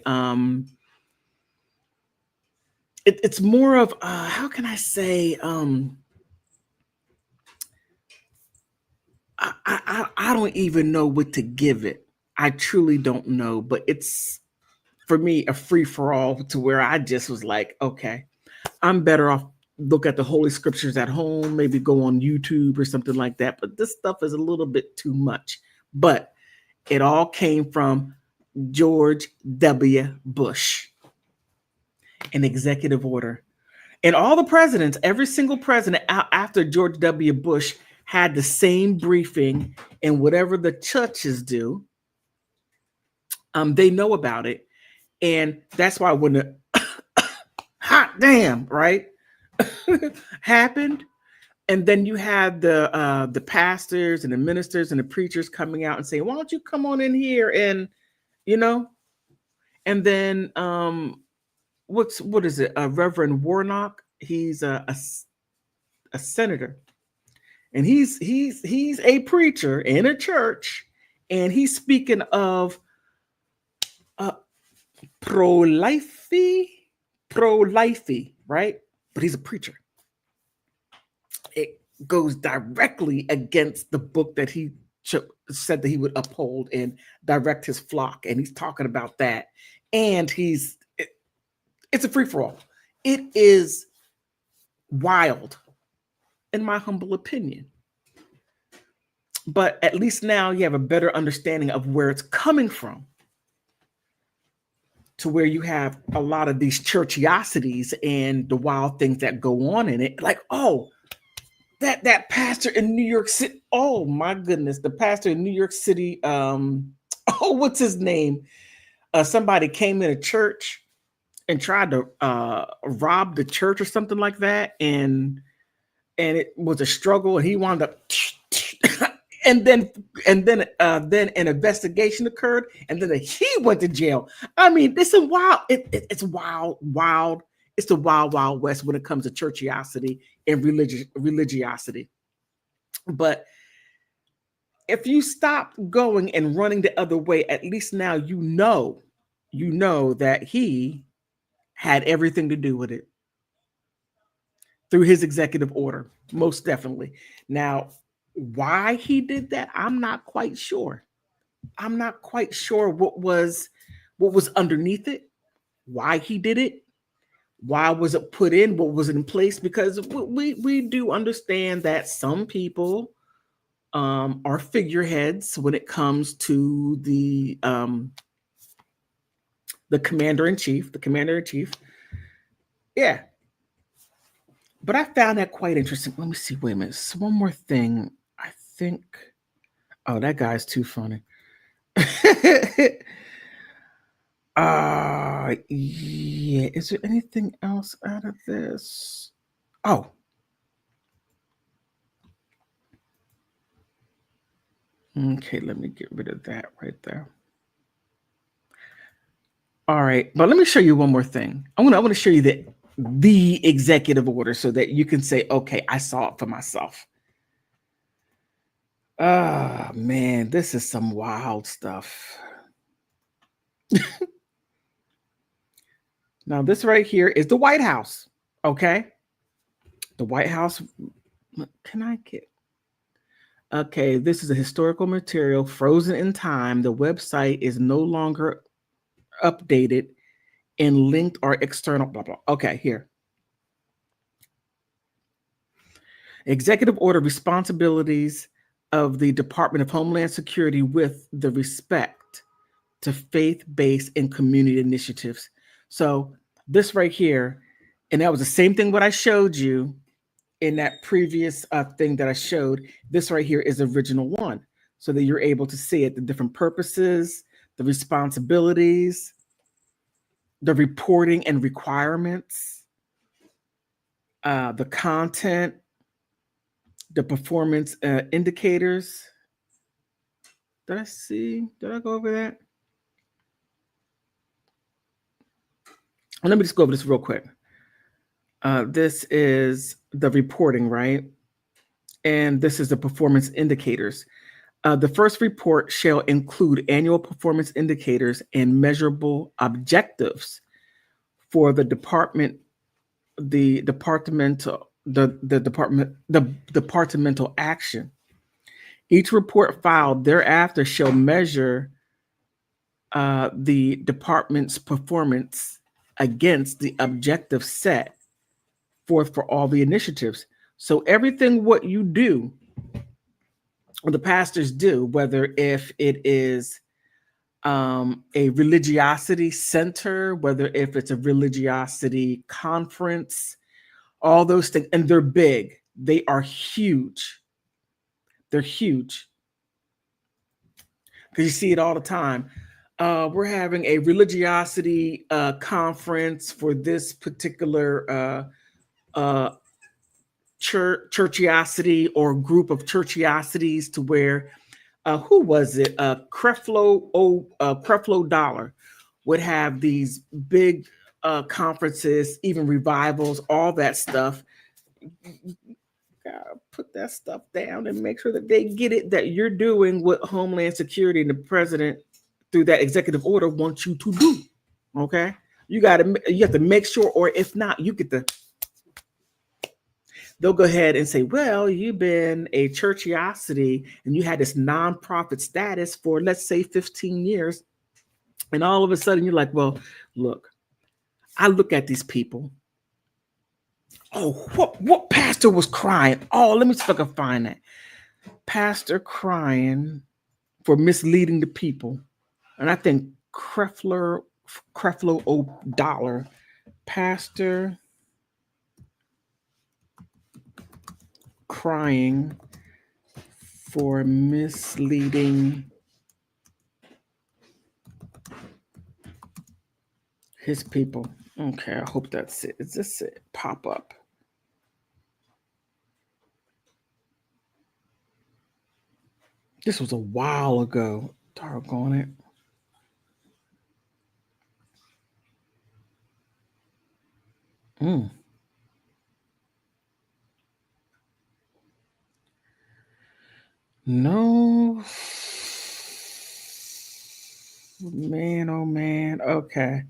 It's more of how can I say? I don't even know what to give it. I truly don't know, but it's for me a free for all to where I just was like, okay, I'm better off look at the Holy Scriptures at home, maybe go on YouTube or something like that. But this stuff is a little bit too much. But it all came from George W. Bush, an executive order. And all the presidents, every single president after George W. Bush had the same briefing, and whatever the churches do, they know about it. And that's why when the hot damn, right, happened, and then you had the pastors and the ministers and the preachers coming out and saying, why don't you come on in here and, and then what is it? Reverend Warnock, he's a senator, and he's a preacher in a church, and he's speaking of pro-lifey, right? But he's a preacher. It goes directly against the book that he said that he would uphold and direct his flock, and he's talking about that. And it's a free-for-all. It is wild, in my humble opinion. But at least now you have a better understanding of where it's coming from, to where you have a lot of these churchiosities and the wild things that go on in it. Like, oh, that pastor in New York City. Oh my goodness, the pastor in New York City. What's his name? Somebody came in a church and tried to rob the church or something like that, and it was a struggle, and he wound up. And then an investigation occurred, and then he went to jail. I mean, this is wild. It's wild. It's the wild west when it comes to churchiosity and religiosity. But if you stop going and running the other way, at least now you know that he had everything to do with it through his executive order, most definitely. Now, why he did that, I'm not quite sure. I'm not quite sure what was underneath it, why he did it, why was it put in, what was in place, because we do understand that some people are figureheads when it comes to the commander-in-chief, Yeah. But I found that quite interesting. Let me see. Wait a minute. So one more thing. I think. Oh, that guy's too funny. Yeah. Is there anything else out of this? Oh. Okay, let me get rid of that right there. All right, but let me show you one more thing. I want to show you the executive order so that you can say, okay, I saw it for myself. Ah, man, this is some wild stuff. Now, this right here is the White House, okay? The White House, can I get? Okay, this is a historical material frozen in time. The website is no longer updated and linked or external, blah, blah. Okay, here. Executive order responsibilities of the Department of Homeland Security with the respect to faith-based and community initiatives. So this right here, and that was the same thing what I showed you in that previous thing that I showed. This right here is the original one. so that you're able to see it, the different purposes, the responsibilities, the reporting and requirements, the content, the performance indicators. Did I go over that? Let me just go over this real quick. This is the reporting, right? And this is the performance indicators. The first report shall include annual performance indicators and measurable objectives for the departmental action. Each report filed thereafter shall measure the department's performance against the objective set forth for all the initiatives. So everything what you do, or the pastors do, whether if it is a religiosity center, whether if it's a religiosity conference, all those things, and they're big, they are huge. They're huge. Because you see it all the time. We're having a religiosity conference for this particular churchiosity or group of churchiosities, to where who was it? Creflo Dollar would have these big conferences, even revivals, all that stuff. Gotta put that stuff down and make sure that they get it, that you're doing what Homeland Security and the president through that executive order wants you to do. Okay, you have to make sure, or if not, you get the. They'll go ahead and say, well, you've been a churchiosity and you had this nonprofit status for, let's say, 15 years. And all of a sudden you're like, well, look, I look at these people. Oh, what pastor was crying? Oh, let me see if I can find that. Pastor crying for misleading the people. And I think Creflo Dollar, pastor crying for misleading his people. Okay, I hope that's it. Is this it? Pop up. This was a while ago. Doggone it. No. Man, oh man. Okay.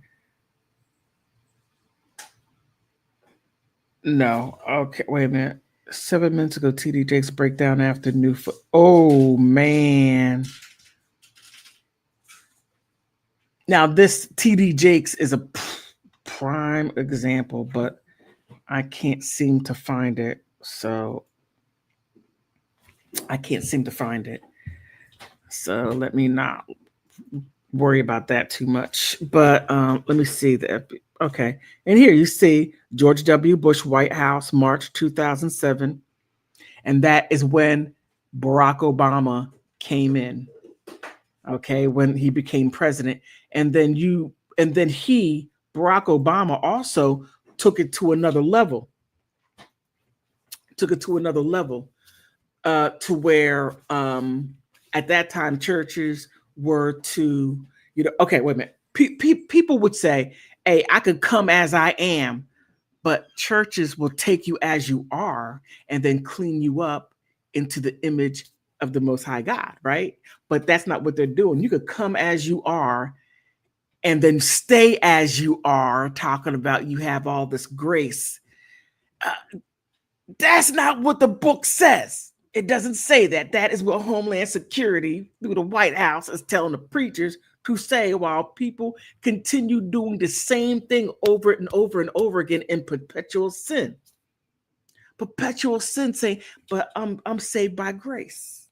No. Okay. Wait a minute. 7 minutes ago, TD Jakes breakdown after new. Oh man. Now this TD Jakes is a prime example, but I can't seem to find it. So I can't seem to find it. So let me not worry about that too much. But let me see the. Okay. And here you see George W. Bush White House, March 2007. And that is when Barack Obama came in. Okay. When he became president. And then Barack Obama also took it to another level. To where at that time churches were to, okay, wait a minute. People would say, hey, I could come as I am, but churches will take you as you are and then clean you up into the image of the Most High God, right? But that's not what they're doing. You could come as you are and then stay as you are, talking about you have all this grace. That's not what the book says. It doesn't say that. That is what Homeland Security through the White House is telling the preachers to say, while people continue doing the same thing over and over and over again in perpetual sin. Perpetual sin, saying, but I'm saved by grace.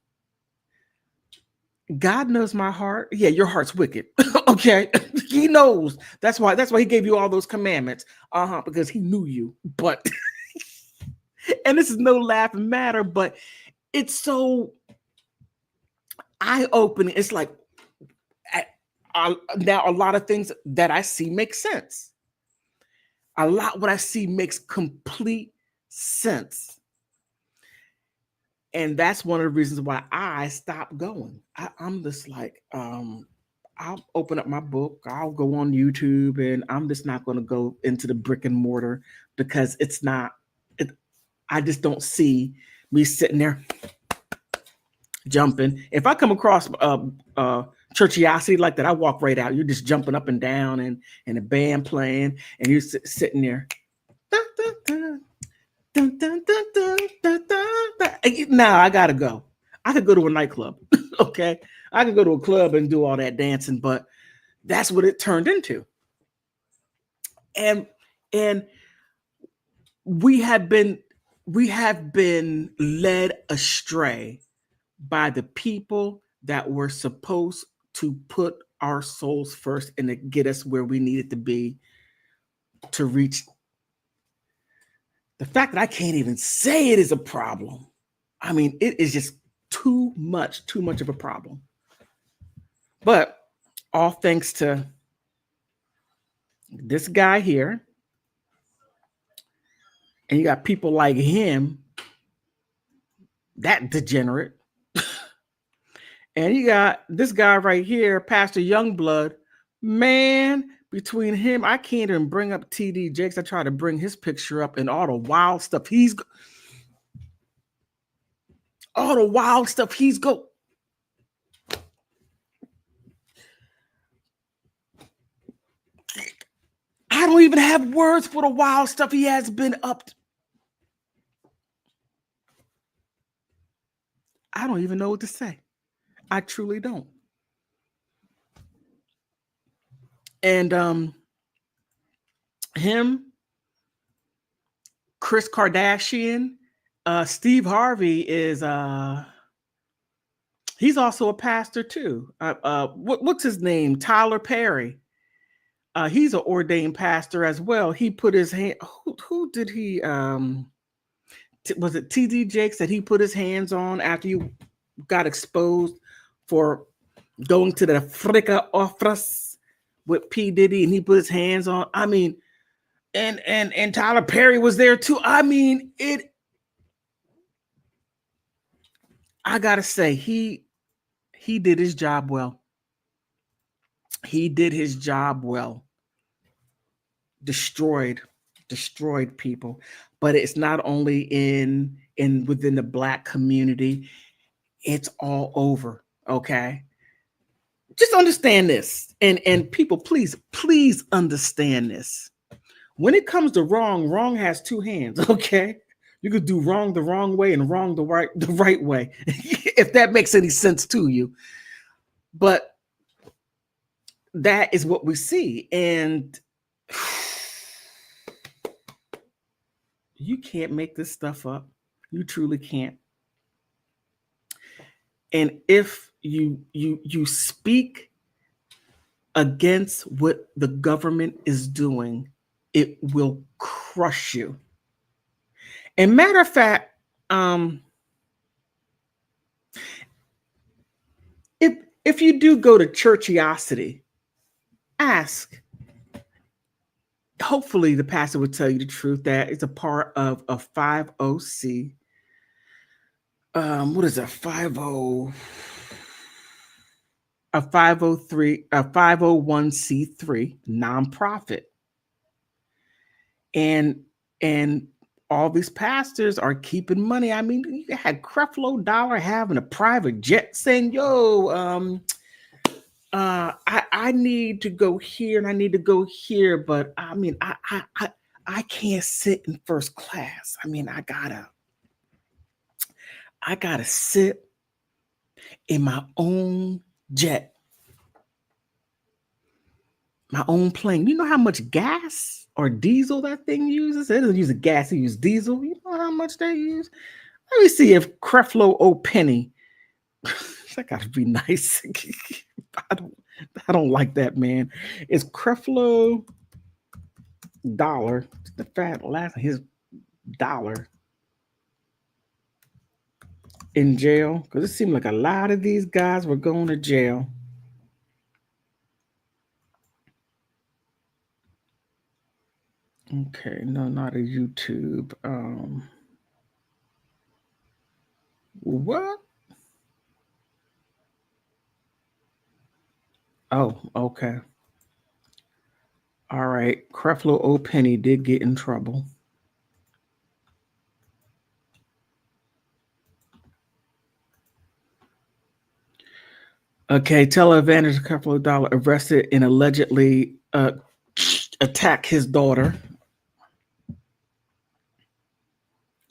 God knows my heart. Yeah, your heart's wicked. Okay. He knows. That's why he gave you all those commandments. Because he knew you. But and this is no laughing matter, but it's so eye-opening. It's like now a lot of things that I see make sense. A lot what I see makes complete sense. And that's one of the reasons why I stopped going. I'm just like, I'll open up my book, I'll go on YouTube, and I'm just not going to go into the brick and mortar because it's not, I just don't see me sitting there jumping. If I come across churchiosity like that, I walk right out. You're just jumping up and down and the band playing and you're sitting there. Now I gotta go. I could go to a nightclub. Okay. I could go to a club and do all that dancing, but that's what it turned into. And we have been led astray by the people that were supposed to put our souls first and to get us where we needed to be to reach. The fact that I can't even say it is a problem. I mean, it is just too much of a problem. But all thanks to this guy here. And you got people like him, that degenerate. And you got this guy right here, Pastor Youngblood. Man, between him, I can't even bring up TD Jakes. I try to bring his picture up and all the wild stuff he's I don't even have words for the wild stuff he has been up to. I don't even know what to say. I truly don't. And him, Kris Kardashian, Steve Harvey is he's also a pastor too. What's his name? Tyler Perry. He's an ordained pastor as well. He put his hand. Who did he? Was it TD Jakes that he put his hands on after you got exposed for going to the Fricka office with P. Diddy, and he put his hands on? I mean, and Tyler Perry was there too. I mean, I gotta say, he did his job well. He did his job well. Destroyed people. But it's not only in within the Black community, it's all over. Okay. Just understand this. And people, please understand this. When it comes to wrong has two hands. Okay. You could do wrong the wrong way and wrong the right way. If that makes any sense to you. But that is what we see. And you can't make this stuff up. You truly can't. And if you speak against what the government is doing, it will crush you. And matter of fact, if you do go to churchiosity, ask. Hopefully the pastor would tell you the truth that it's a part of a 50C. What is a 50? A 503, a 501c3 nonprofit. And all these pastors are keeping money. I mean, you had Creflo Dollar having a private jet saying, yo, I need to go here and I need to go here, but I mean, I can't sit in first class. I mean, I gotta sit in my own jet, my own plane. You know how much gas or diesel that thing uses? It doesn't use gas, it uses diesel. You know how much they use? Let me see if Creflo O'Penny. That gotta be nice. I don't like that, man. It's Creflo Dollar. The fat last his dollar. in jail? Because it seemed like a lot of these guys were going to jail. Okay, no, not a YouTube. What? Oh, okay. All right. Creflo O'Penny did get in trouble. Okay, televangelist Creflo Dollar arrested and allegedly attacked his daughter.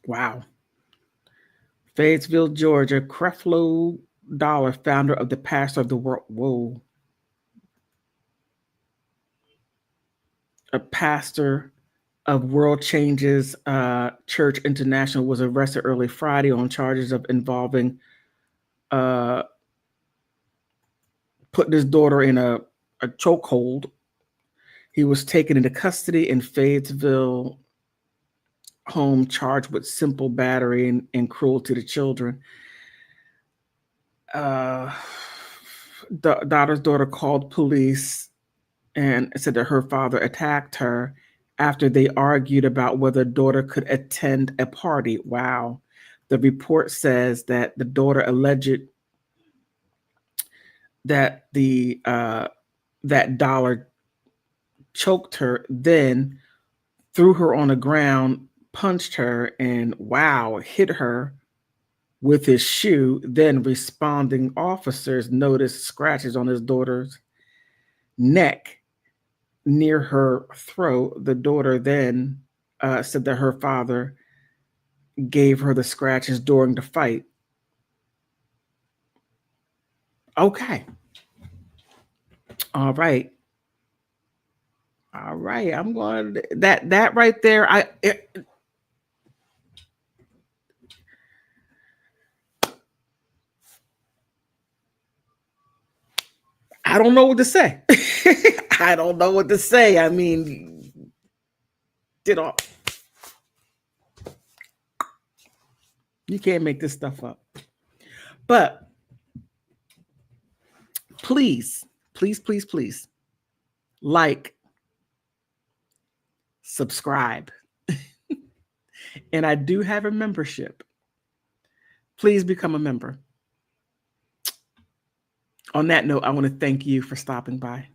Wow. Fayetteville, Georgia, Creflo Dollar, founder of the Pastor of the World. Whoa. A pastor of World Changes Church International was arrested early Friday on charges of involving putting his daughter in a chokehold. He was taken into custody in Fayetteville home, charged with simple battery and cruelty to children. The daughter's daughter called police and said that her father attacked her after they argued about whether daughter could attend a party. Wow. The report says that the daughter alleged that that Dollar choked her, then threw her on the ground, punched her, and hit her with his shoe. Then responding officers noticed scratches on his daughter's neck near her throat. The daughter then said that her father gave her the scratches during the fight. Okay. All right. I'm going to that right there. I don't know what to say. I don't know what to say. I mean, you can't make this stuff up. But please, like, subscribe. And I do have a membership. Please become a member. On that note, I want to thank you for stopping by.